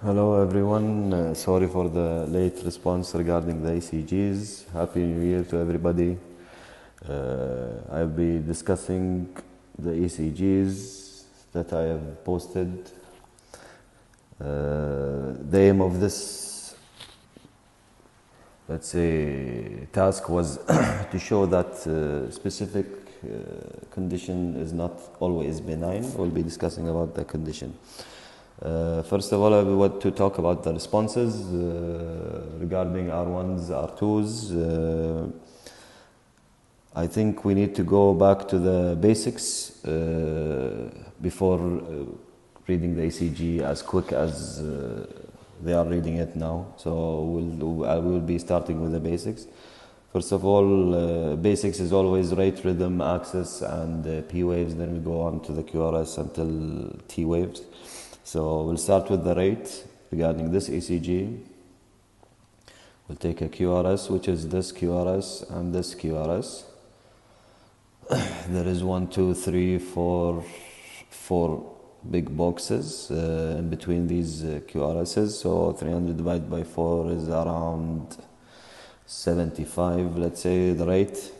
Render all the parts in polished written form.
Hello everyone, sorry for the late response regarding the ECGs. Happy New Year to everybody. I'll be discussing the ECGs that I have posted. The aim of this, let's say, task was to show that specific condition is not always benign. We'll be discussing about the condition. First of all, I want to talk about the responses regarding R1s, R2s. I think we need to go back to the basics before reading the ECG as quick as they are reading it now. So I will be starting with the basics. First of all, basics is always rate, rhythm, axis, and P waves. Then we go on to the QRS until T waves. So we'll start with the rate regarding this ECG. We'll take a QRS, which is this QRS and this QRS. There is 1, 2, 3, 4 big boxes in between these QRSs. So 300 divided by 4 is around 75, let's say, the rate.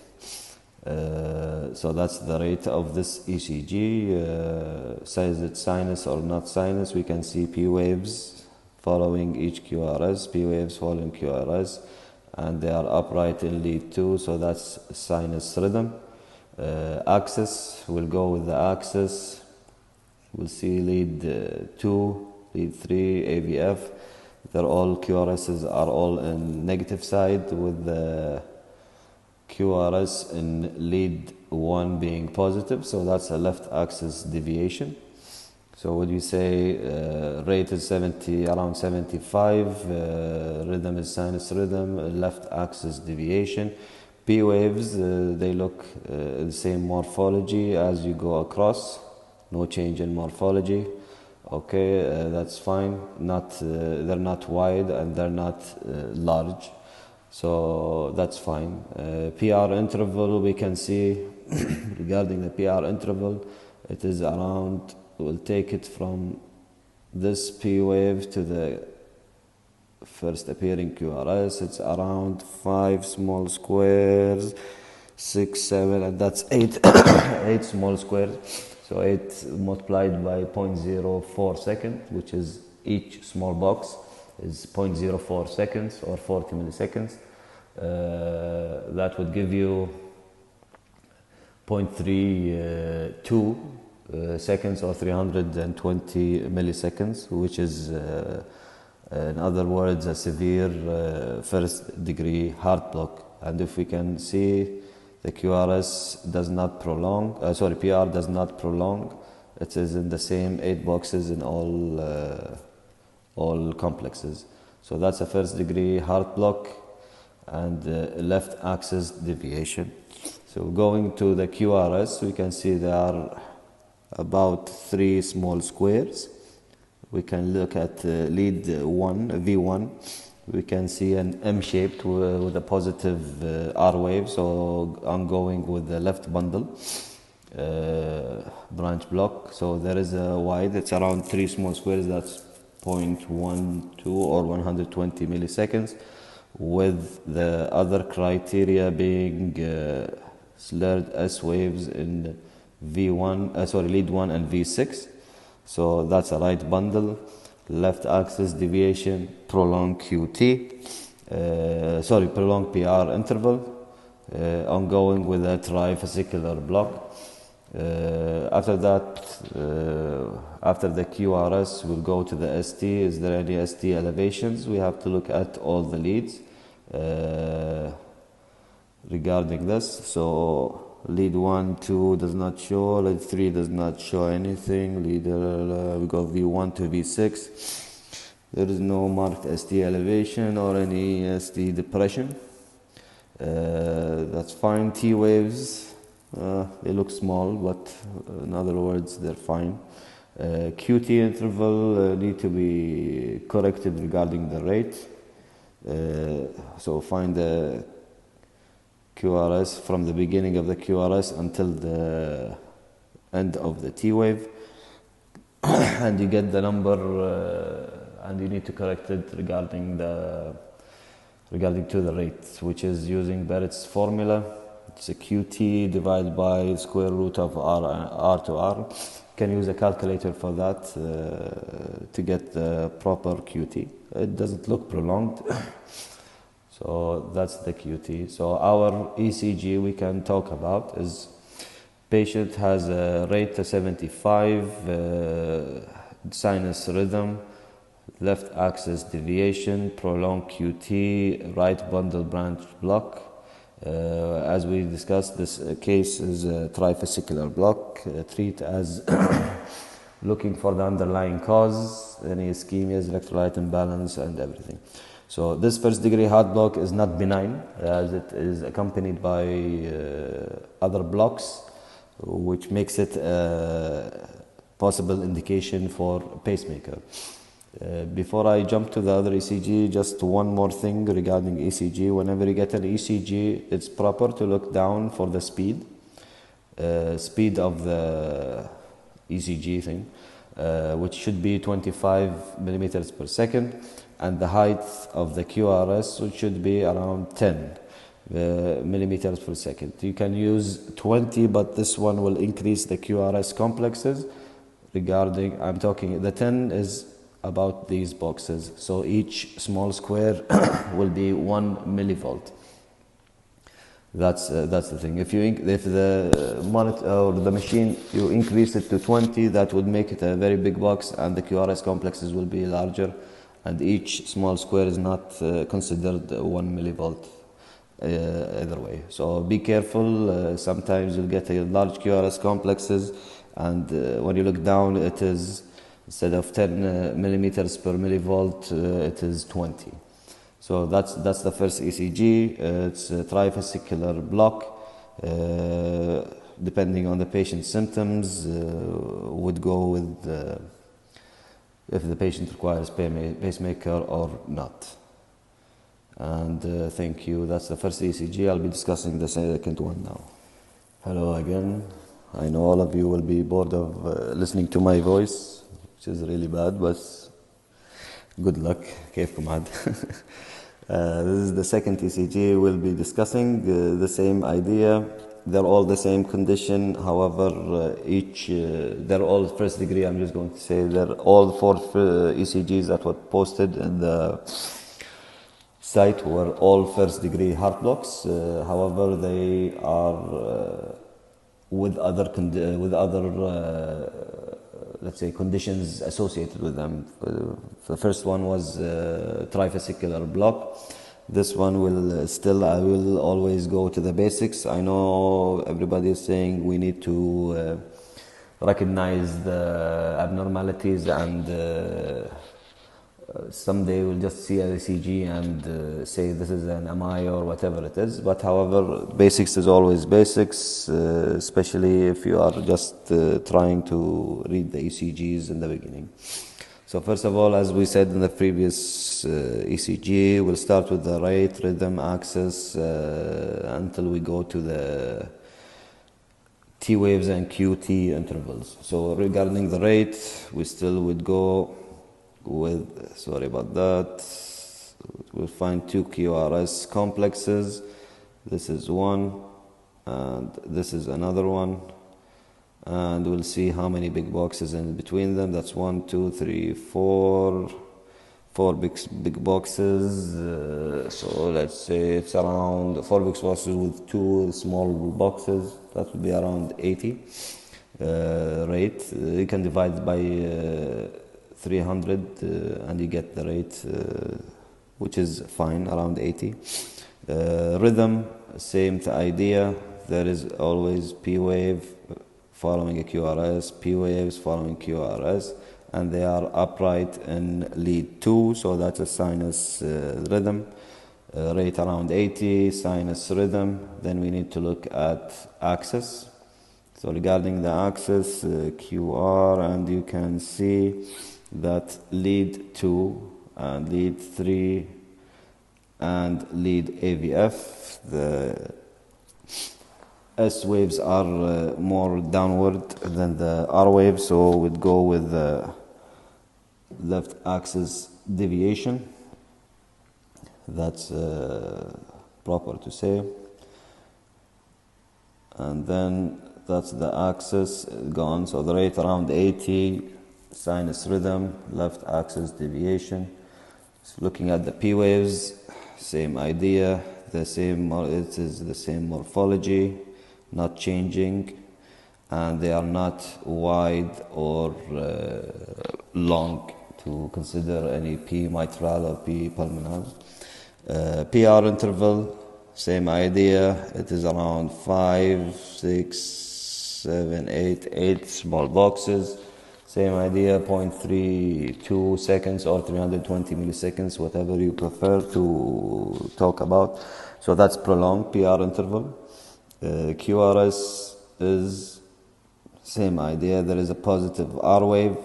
So that's the rate of this ECG. Says it's sinus or not sinus. We can see P waves following each QRS, P waves following QRS, and they are upright in lead 2, so that's sinus rhythm. Axis, we'll go with the axis. We'll see lead 2, lead 3, AVF. They're all QRSs are all in negative side, with the QRS in lead 1 being positive, so that's a left axis deviation. So would you say rate is around 75, rhythm is sinus rhythm, left axis deviation. P waves, they look the same morphology as you go across, no change in morphology. Okay, that's fine. They're not wide and they're not large. So that's fine. PR interval, we can see regarding the PR interval, it is around, we'll take it from this P wave to the first appearing QRS, it's around 5 small squares, 6, 7, and that's 8, 8 small squares. So 8 multiplied by 0.04 seconds, which is each small box is 0.04 seconds or 40 milliseconds. That would give you 0.32 seconds or 320 milliseconds, which is in other words a severe first degree heart block. And if we can see, the QRS does not prolong, PR does not prolong. It is in the same 8 boxes in all complexes. So that's a first degree heart block and left axis deviation. So going to the QRS, we can see there are about 3 small squares. We can look at lead 1, V1. We can see an M-shaped with a positive R wave. So I'm going with the left bundle branch block. So there is a wide, it's around 3 small squares, that's 0.12 or 120 milliseconds, with the other criteria being slurred S waves in lead 1 and V6. So that's a right bundle, left axis deviation, prolonged prolonged PR interval, ongoing with a trifascicular block. After that, after the QRS, we'll go to the ST. Is there any ST elevations? We have to look at all the leads regarding this. So lead 1, 2 does not show, lead 3 does not show anything, we go V1 to V6. There is no marked ST elevation or any ST depression. That's fine. T waves, they look small, but in other words, they're fine. QT interval need to be corrected regarding the rate. So find the QRS from the beginning of the QRS until the end of the T wave. And you get the number and you need to correct it regarding to the rate, which is using Barrett's formula. It's a QT divided by square root of R to R. You can use a calculator for that to get the proper QT. It doesn't look prolonged. So that's the QT. So our ECG we can talk about is patient has a rate of 75, sinus rhythm, left axis deviation, prolonged QT, right bundle branch block. As we discussed, this case is a trifascicular block. Treat as looking for the underlying cause, any ischemias, electrolyte imbalance, and everything. So this first degree heart block is not benign, as it is accompanied by other blocks, which makes it a possible indication for pacemaker. Before I jump to the other ECG, just one more thing regarding ECG. Whenever you get an ECG, it's proper to look down for the speed of the ECG thing, which should be 25 millimeters per second, and the height of the QRS, which should be around 10 millimeters per second. You can use 20, but this one will increase the QRS complexes. Regarding, I'm talking, the 10 is about these boxes, so each small square will be 1 millivolt. That's the thing. If the monitor or the machine, you increase it to 20, that would make it a very big box, and the QRS complexes will be larger, and each small square is not considered 1 millivolt either way. So be careful. Sometimes you'll get a large QRS complexes, and when you look down, it is, instead of 10 millimeters per millivolt, it is 20. So that's the first ECG. It's a trifascicular block. Depending on the patient's symptoms, would go with if the patient requires pacemaker or not. And thank you. That's the first ECG. I'll be discussing the second one now. Hello again. I know all of you will be bored of listening to my voice, which is really bad, but good luck. كيفكم عاد? This is the second ECG we'll be discussing. The same idea. They're all the same condition. However, they're all first degree. I'm just going to say they're all 4 ECGs that were posted in the site were all first degree heart blocks. However, they are with other let's say conditions associated with them. The first one was trifascicular block. This one I will always go to the basics. I know everybody is saying we need to recognize the abnormalities, and someday we'll just see a ECG and say this is an MI or whatever it is. But however, basics is always basics, especially if you are just trying to read the ECGs in the beginning. So first of all, as we said in the previous ECG, we'll start with the rate, rhythm, axis, until we go to the T waves and QT intervals. So regarding the rate, we still would go with, sorry about that, we'll find 2 QRS complexes. This is one, and this is another one. And we'll see how many big boxes in between them. That's 1, 2, 3, 4 big boxes. So let's say it's around 4 big boxes with 2 small boxes. That would be around 80 rate. You can divide by 300 and you get the rate, which is fine, around 80. Rhythm, same idea. There is always P wave following a QRS, P waves following QRS, and they are upright in lead 2, so that's a sinus rhythm. Rate around 80, sinus rhythm. Then we need to look at axis. So regarding the axis, QR, and you can see that lead 2 and lead 3 and lead AVF, the S waves are more downward than the R waves, so we'd go with the left axis deviation. That's proper to say. And then that's the axis gone. So the rate around 80, sinus rhythm, left axis deviation. So looking at the P waves, same idea, it is the same morphology, not changing, and they are not wide or long to consider any P mitral or P pulmonale. PR interval, same idea, it is around 5, 6, 7, 8 small boxes. Same idea, 0.32 seconds or 320 milliseconds, whatever you prefer to talk about. So that's prolonged PR interval. QRS is same idea. There is a positive R wave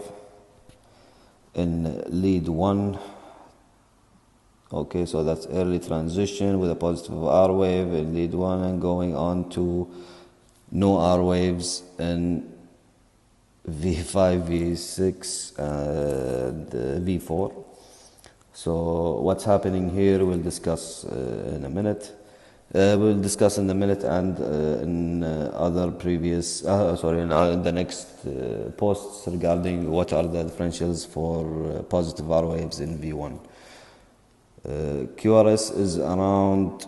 in lead 1. Okay, so that's early transition with a positive R wave in lead 1 and going on to no R waves in V5, V6, and V4. So what's happening here we'll discuss in a minute. We'll discuss in a minute and in other previous, in the next posts regarding what are the differentials for positive R waves in V1. QRS is around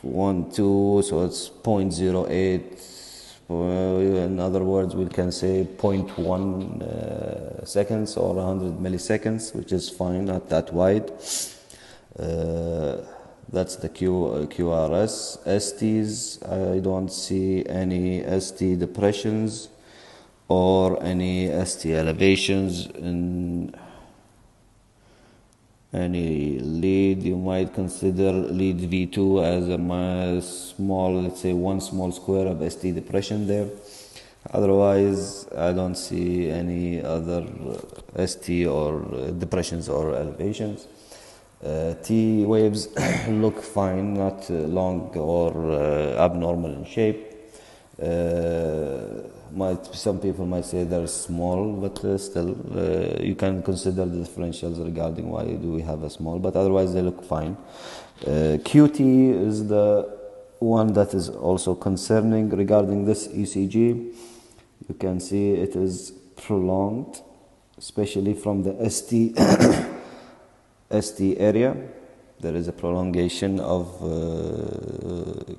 1, 2, so it's 0.08. In other words, we can say 0.1 seconds or 100 milliseconds, which is fine, not that wide. That's the QRS. STs, I don't see any ST depressions or any ST elevations in any lead. You might consider lead V2 as a small, let's say one small square of ST depression there. Otherwise, I don't see any other ST or depressions or elevations. T waves look fine, not long or abnormal in shape. Some people might say they're small, but still you can consider the differentials regarding why do we have a small, but otherwise they look fine. QT is the one that is also concerning regarding this ECG. You can see it is prolonged, especially from the ST area. There is a prolongation of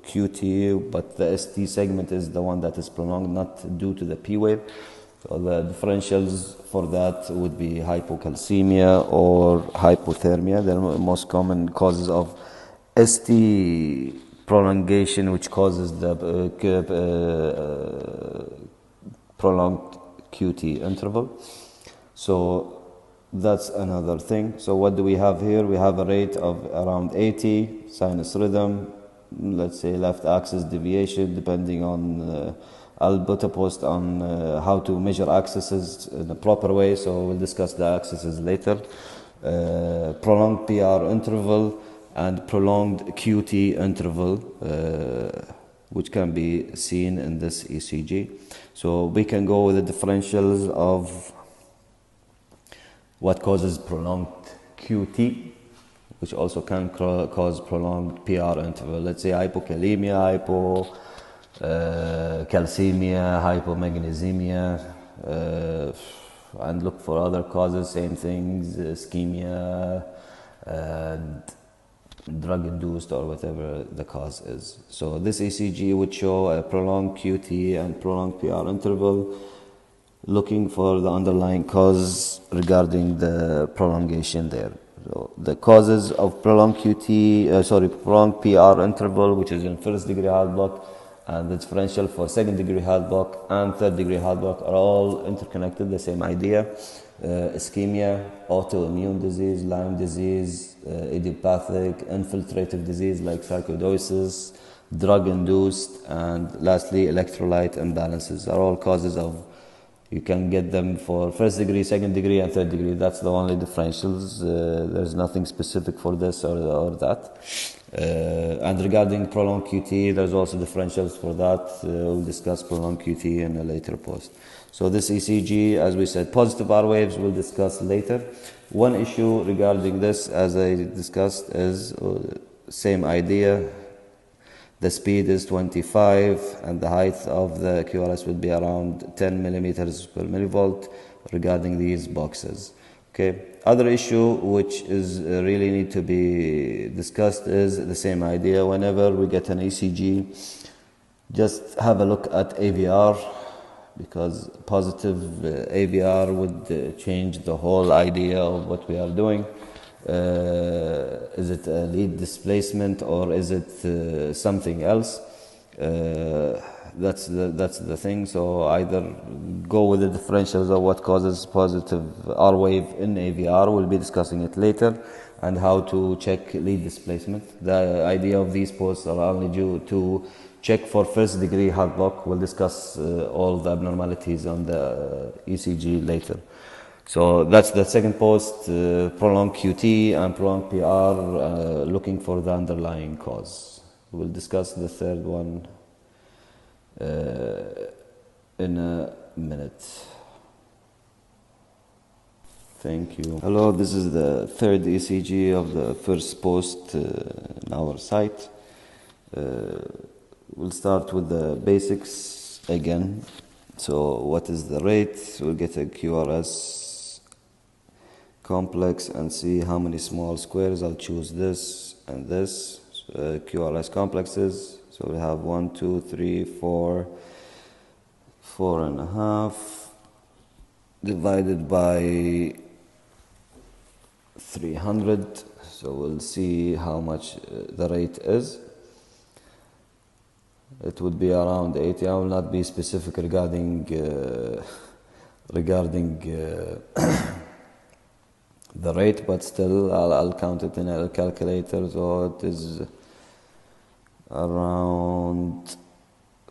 QT, but the ST segment is the one that is prolonged, not due to the P wave. So the differentials for that would be hypocalcemia or hypothermia. The most common causes of ST prolongation, which causes the prolonged QT interval. So that's another thing. So what do we have here? We have a rate of around 80, sinus rhythm, let's say left axis deviation, depending on, I'll put a post on how to measure axes in a proper way, so we'll discuss the axes later. Prolonged PR interval and prolonged QT interval, which can be seen in this ECG. So we can go with the differentials of what causes prolonged QT, which also can cause prolonged PR interval. Let's say hypokalemia, hypocalcemia, hypomagnesemia, and look for other causes, same things, ischemia, drug-induced or whatever the cause is. So this ECG would show a prolonged QT and prolonged PR interval, looking for the underlying cause regarding the prolongation there. So the causes of prolonged prolonged PR interval, which is in first degree heart block, and the differential for second degree heart block and third degree heart block are all interconnected, the same idea. Ischemia, autoimmune disease, Lyme disease, idiopathic, infiltrative disease like sarcoidosis, drug-induced, and lastly electrolyte imbalances are all causes of. You can get them for first degree, second degree, and third degree. That's the only differentials. There's nothing specific for this or that. And regarding prolonged QT, there's also differentials for that. We'll discuss prolonged QT in a later post. So this ECG, as we said, positive R waves we'll discuss later. One issue regarding this, as I discussed, is same idea. The speed is 25 and the height of the QRS will be around 10 millimeters per millivolt regarding these boxes. Okay. Other issue which is really need to be discussed is the same idea. Whenever we get an ECG, just have a look at AVR, because positive AVR would change the whole idea of what we are doing. Is it a lead displacement or is it something else? That's the thing. So either go with the differentials of what causes positive R wave in AVR. We'll be discussing it later, and how to check lead displacement. The idea of these posts are only due to check for first degree heart block. We'll discuss all the abnormalities on the ECG later. So that's the second post, prolonged QT and prolonged PR, looking for the underlying cause. We'll discuss the third one in a minute. Thank you. Hello, this is the third ECG of the first post in our site. We'll start with the basics again. So what is the rate? We'll get a QRS complex and see how many small squares. I'll choose this and this. QRS complexes. So we have 1, 2, 3, 4, 4.5 divided by 300. So we'll see how much the rate is. It would be around 80. I will not be specific regarding the rate, but still I'll count it in a calculator. So it is around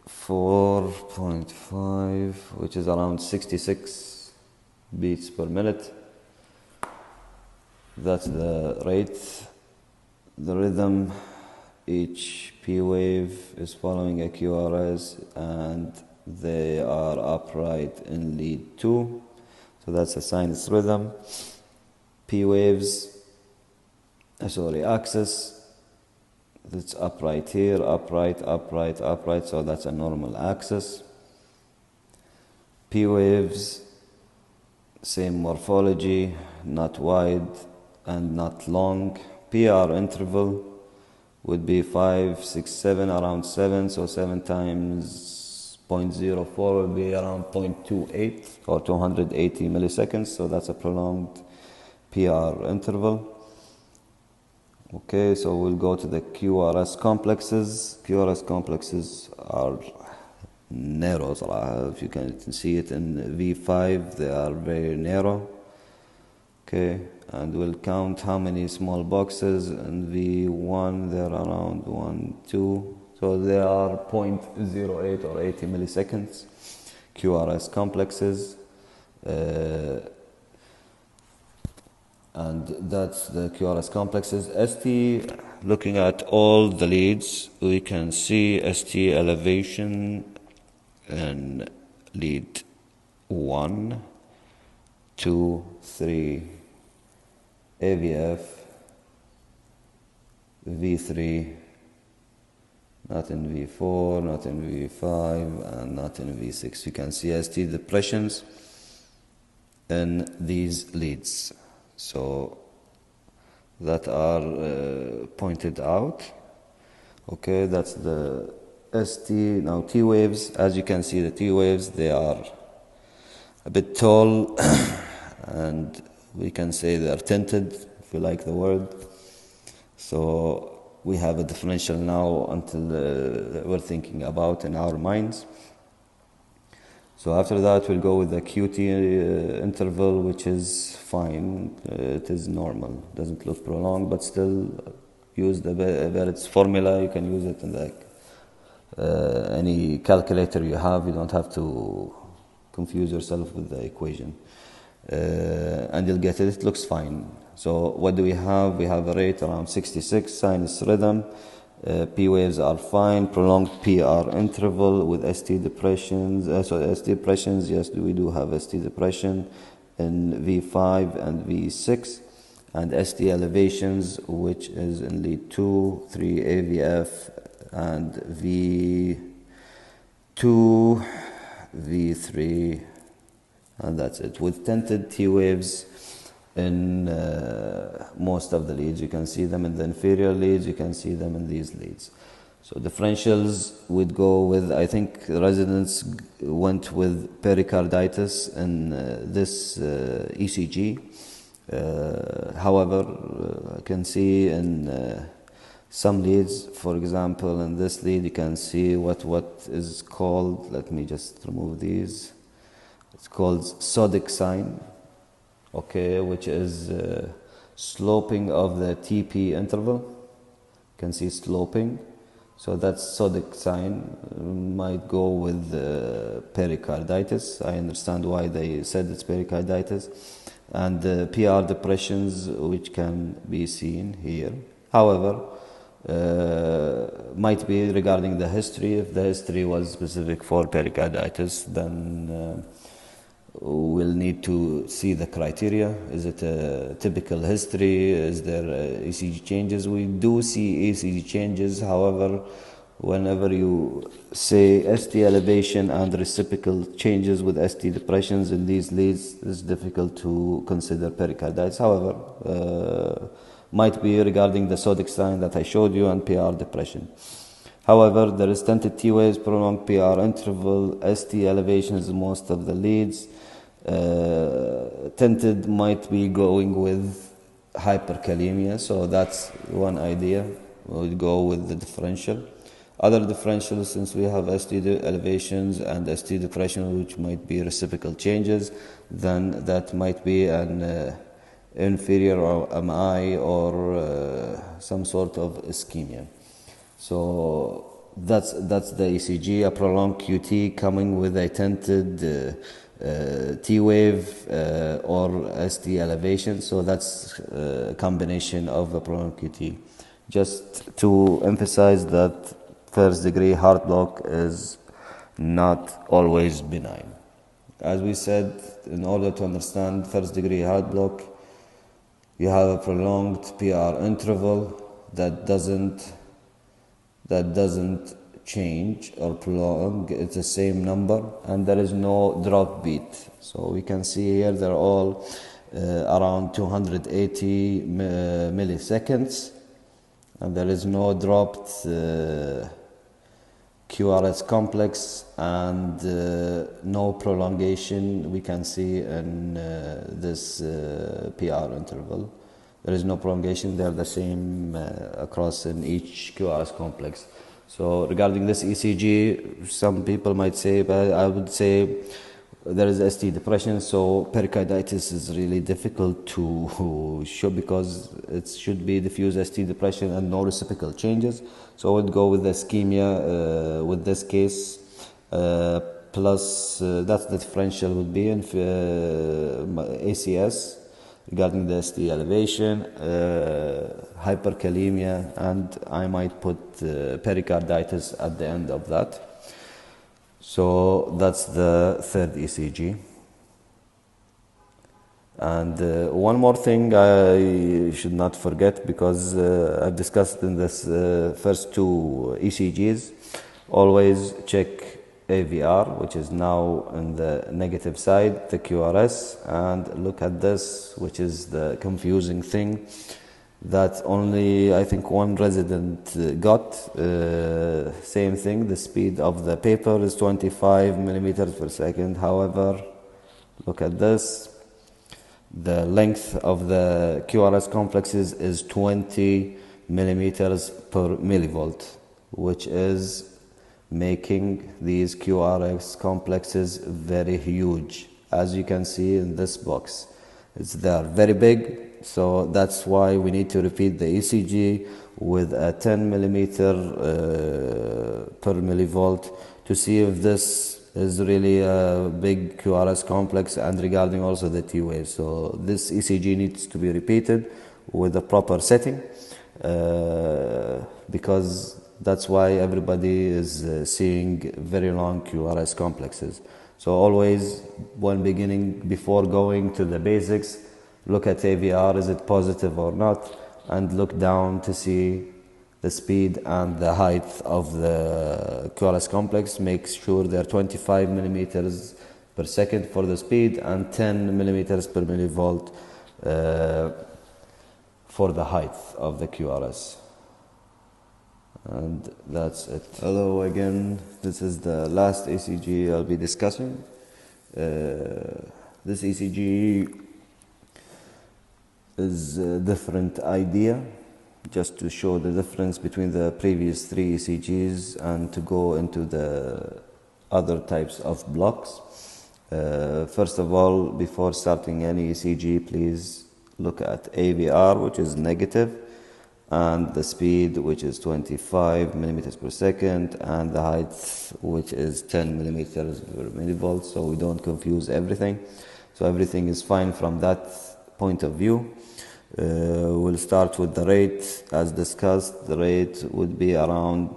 4.5, which is around 66 beats per minute. That's the rate. The rhythm, each P wave is following a QRS and they are upright in lead 2. So that's a sinus rhythm. P waves, axis, that's upright here, upright, upright, upright, so that's a normal axis. P waves, same morphology, not wide and not long. PR interval would be 5, 6, 7, around 7, so 7 times 0.04 will be around 0.28 or 280 milliseconds, so that's a prolonged PR interval. Okay, so we'll go to the QRS complexes. QRS complexes are narrow. If you can see it in V5, they are very narrow. Okay, and we'll count how many small boxes. In V1, they're around 1, 2. So they are 0.08 or 80 milliseconds. QRS complexes. And that's the QRS complexes. ST, looking at all the leads, we can see ST elevation in lead 1, 2, 3, AVF, V3, not in V4, not in V5, and not in V6. You can see ST depressions in these leads. So that are pointed out. Okay, that's the ST. Now T waves, as you can see, the T waves, they are a bit tall and we can say they are tinted, if you like the word. So we have a differential now until we're thinking about in our minds. So after that, we'll go with the QT interval, which is fine. It is normal. Doesn't look prolonged, but still use the Barrett's formula. You can use it in any calculator you have. You don't have to confuse yourself with the equation. And you'll get it. It looks fine. So what do we have? We have a rate around 66, sinus rhythm. P waves are fine. Prolonged PR interval with ST depressions. So ST depressions, yes, we do have ST depression. in V5 and V6, and ST elevations, which is in lead 2, 3 AVF, and V2, V3, and that's it, with tinted T waves in most of the leads. You can see them in the inferior leads, you can see them in these leads. So differentials would go with, I think residents went with pericarditis in this ECG. However, I can see in some leads, for example, in this lead, you can see what is called, let me just remove these, it's called sodic sign, okay, which is sloping of the TP interval. You can see sloping. So that's sodic sign, might go with pericarditis. I understand why they said it's pericarditis. And PR depressions, which can be seen here. However, might be regarding the history. If the history was specific for pericarditis, then we'll need to see the criteria. Is it a typical history? Is there ECG changes? We do see ECG changes. However, whenever you say ST elevation and reciprocal changes with ST depressions in these leads, it's difficult to consider pericarditis. However, might be regarding the sodic sign that I showed you and PR depression. However, there is tinted T waves, prolonged PR interval, ST elevations in most of the leads. Tinted might be going with hyperkalemia, so that's one idea. We'll go with the differential. Other differentials, since we have ST elevations and ST depression, which might be reciprocal changes, then that might be an inferior or MI or some sort of ischemia. So that's the ECG, a prolonged QT coming with a tinted T wave or ST elevation. So that's a combination of a prolonged QT. Just to emphasize that first degree heart block is not always benign. As we said, in order to understand first degree heart block, you have a prolonged PR interval that doesn't change or prolong. It's the same number, and there is no drop beat. So we can see here they're all around 280 milliseconds, and there is no dropped QRS complex and no prolongation we can see in this PR interval. There is no prolongation, they are the same across in each QRS complex. So regarding this ECG, some people might say, but I would say there is ST depression, so pericarditis is really difficult to show because it should be diffuse ST depression and no reciprocal changes. So I would go with ischemia with this case, plus that's the differential would be in ACS regarding the ST elevation, hyperkalemia, and I might put pericarditis at the end of that. So that's the third ECG. And one more thing I should not forget, because I've discussed in this first two ECGs, always check AVR, which is now on the negative side, the QRS, and look at this, which is the confusing thing that only I think one resident got. Same thing, the speed of the paper is 25 millimeters per second. However, look at this, the length of the QRS complexes is 20 millimeters per millivolt, which is making these QRS complexes very huge, as you can see in this box. They are very big, so that's why we need to repeat the ECG with a 10 millimeter per millivolt to see if this is really a big QRS complex, and regarding also the T wave. So this ECG needs to be repeated with a proper setting, because that's why everybody is seeing very long QRS complexes. So always, before going to the basics, look at AVR, is it positive or not, and look down to see the speed and the height of the QRS complex. Make sure they're 25 millimeters per second for the speed and 10 millimeters per millivolt for the height of the QRS. And that's it. Hello again, this is the last ECG I'll be discussing. This ECG is a different idea, just to show the difference between the previous 3 ECGs and to go into the other types of blocks. First of all, before starting any ECG, please look at AVR, which is negative, and the speed, which is 25 millimeters per second, and the height, which is 10 millimeters per millivolt, so we don't confuse everything. So everything is fine from that point of view. We'll start with the rate. As discussed, the rate would be around,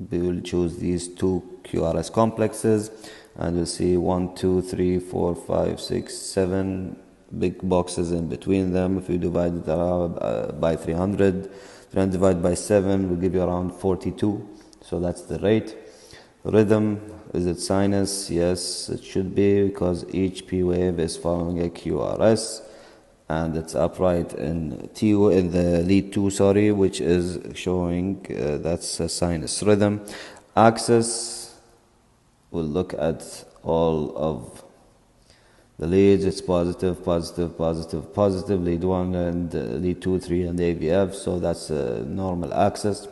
we will choose these 2 QRS complexes, and we'll see 1, 2, 3, 4, 5, 6, 7 big boxes in between them. If you divide it by 300 divided by 7 will give you around 42. So that's the rate. Rhythm, is it sinus? Yes, it should be, because each P wave is following a QRS, and it's upright in the lead 2, which is showing that's a sinus rhythm. Axis, we'll look at all of the leads. It's positive, positive, positive, positive, lead 1 and lead 2, 3 and AVF, so that's a normal axis.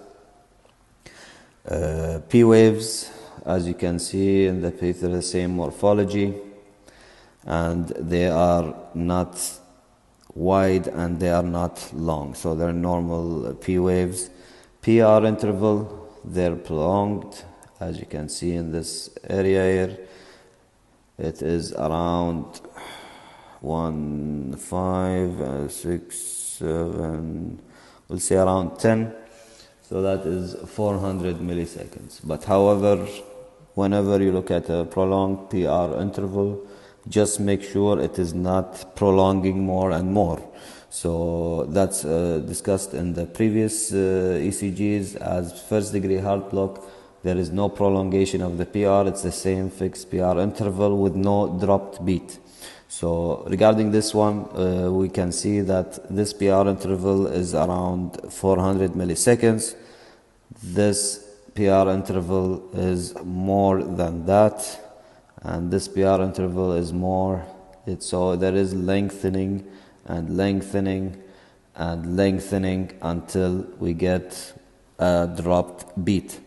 P waves, as you can see in the picture, the same morphology, and they are not wide and they are not long, so they're normal P waves. PR interval, they're prolonged, as you can see in this area here. It is around 1, 5, 6, 7, we'll say around 10. So that is 400 milliseconds. But however, whenever you look at a prolonged PR interval, just make sure it is not prolonging more and more. So that's discussed in the previous ECGs. As first degree heart block, there is no prolongation of the PR. It's the same fixed PR interval with no dropped beat. So regarding this one, we can see that this PR interval is around 400 milliseconds. This PR interval is more than that, and this PR interval is more. So there is lengthening and lengthening and lengthening until we get a dropped beat.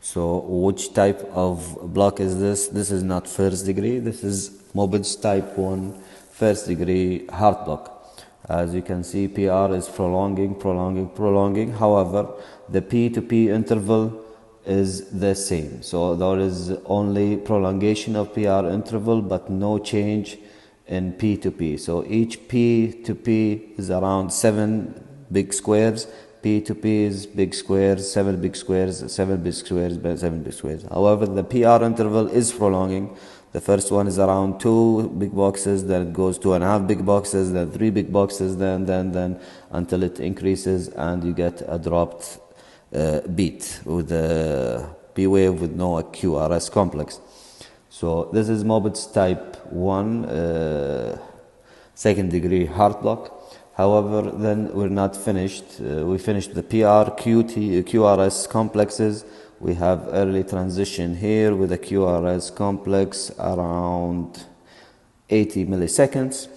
So which type of block is this? This is not first degree. This is Mobitz type 1 first degree heart block. As you can see, PR is prolonging, prolonging, prolonging. However, the P to P interval is the same. So there is only prolongation of PR interval, but no change in P to P. So each P to P is around 7 big squares. P to P is big squares, 7 big squares, 7 big squares, 7 big squares. However, the PR interval is prolonging. The first one is around 2 big boxes, then it goes 2.5 big boxes, then 3 big boxes, then until it increases and you get a dropped beat with a P wave with no QRS complex. So this is Mobitz type 1 second degree heart block. However, then we're not finished. We finished the PR, QRS complexes. We have early transition here with a QRS complex around 80 milliseconds.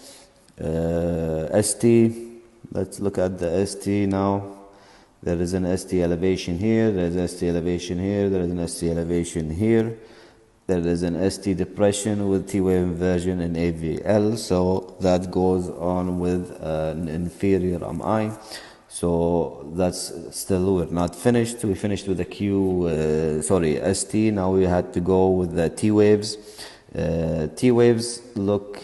ST, let's look at the ST now. There is an ST elevation here, there is an ST elevation here, there is an ST elevation here. There is an ST depression with T-wave inversion in AVL, so that goes on with an inferior MI. So that's still, we're not finished. We finished with the ST. Now we had to go with the T waves. T waves look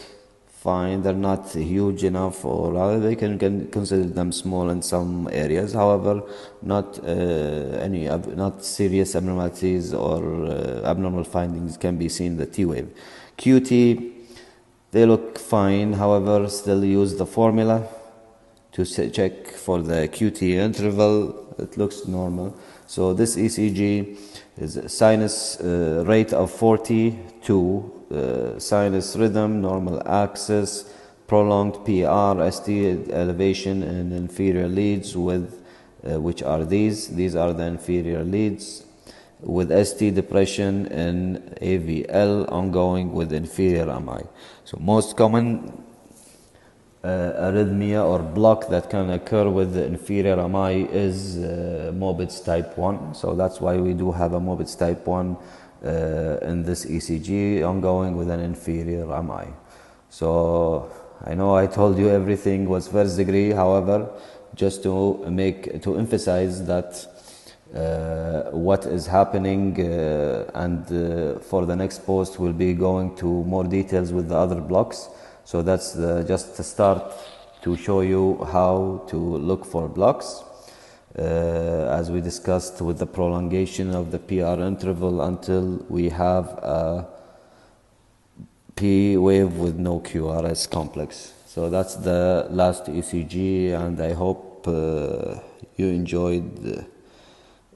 fine. They're not huge enough, or they can consider them small in some areas. However, not not serious abnormalities or abnormal findings can be seen in the T wave. QT, they look fine. However, still use the formula to check for the QT interval. It looks normal. So this ECG is sinus rate of 42, sinus rhythm, normal axis, prolonged PR, ST elevation in inferior leads with which are these. These are the inferior leads with ST depression in AVL ongoing with inferior MI. So most common arrhythmia or block that can occur with the inferior MI is Mobitz type 1. So that's why we do have a Mobitz type 1 in this ECG ongoing with an inferior MI. So I know I told you everything was first degree. However, just to emphasize that what is happening and for the next post we'll be going to more details with the other blocks. So that's just a start to show you how to look for blocks, as we discussed with the prolongation of the PR interval until we have a P wave with no QRS complex. So that's the last ECG, and I hope you enjoyed.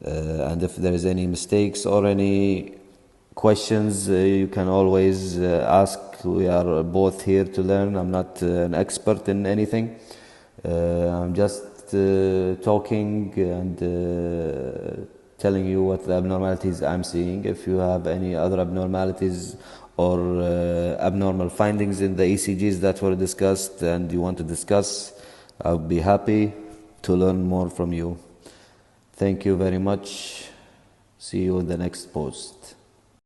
And if there is any mistakes or any questions, you can always ask. We are both here to learn. I'm not an expert in anything. I'm just talking and telling you what the abnormalities I'm seeing. If you have any other abnormalities or abnormal findings in the ECGs that were discussed and you want to discuss, I'll be happy to learn more from you. Thank you very much. See you in the next post.